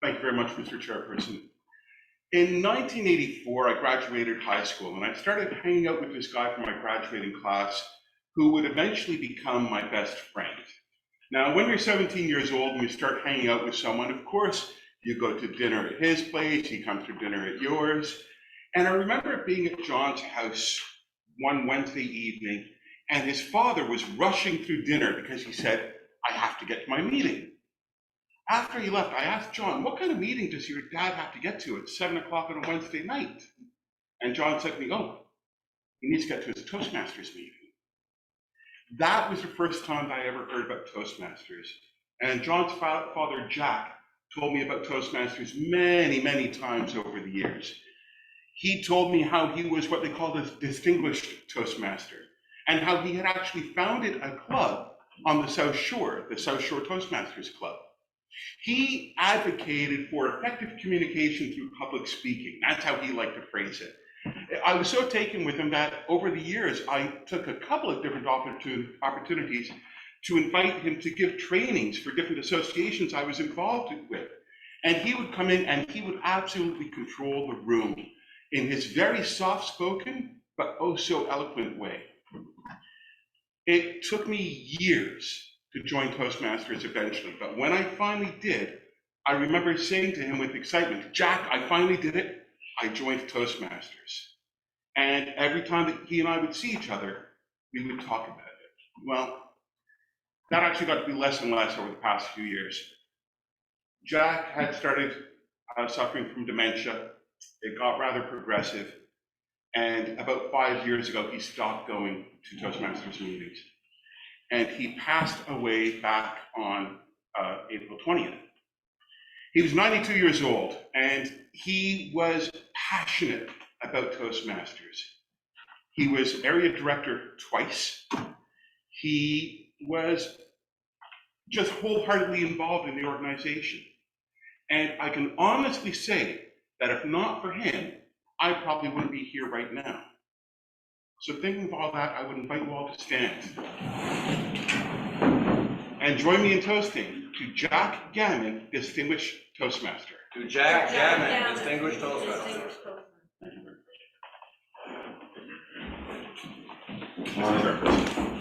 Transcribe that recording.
Thank you very much, Mr. Chairperson. In 1984, I graduated high school, and I started hanging out with this guy from my graduating class who would eventually become my best friend. Now, when you're 17 years old and you start hanging out with someone, of course, you go to dinner at his place, he comes to dinner at yours. And I remember being at John's house one Wednesday evening, and his father was rushing through dinner because he said, I have to get to my meeting. After he left, I asked John, what kind of meeting does your dad have to get to at 7 o'clock on a Wednesday night? And John said to me, oh, he needs to get to his Toastmasters meeting. That was the first time I ever heard about Toastmasters. And John's father, Jack, told me about Toastmasters many, many times over the years. He told me how he was what they called a distinguished Toastmaster, and how he had actually founded a club on the South Shore Toastmasters Club. He advocated for effective communication through public speaking. That's how he liked to phrase it. I was so taken with him that over the years, I took a couple of different opportunities to invite him to give trainings for different associations I was involved with. And he would come in and he would absolutely control the room in his very soft-spoken, but oh so eloquent way. It took me years to join Toastmasters eventually, but when I finally did, I remember saying to him with excitement, Jack, I finally did it. I joined Toastmasters. And every time that he and I would see each other, we would talk about it. Well, that actually got to be less and less over the past few years. Jack had started suffering from dementia. It got rather progressive. And about 5 years ago, he stopped going to Toastmasters meetings. And he passed away back on April 20th. He was 92 years old, and he was passionate about Toastmasters. He was area director twice. He was just wholeheartedly involved in the organization. And I can honestly say that if not for him, I probably wouldn't be here right now. So thinking of all that, I would invite you all to stand. And join me in toasting to Jack Gammon, Distinguished Toastmaster. To Jack Gammon, Distinguished Toastmaster. Thank you very much.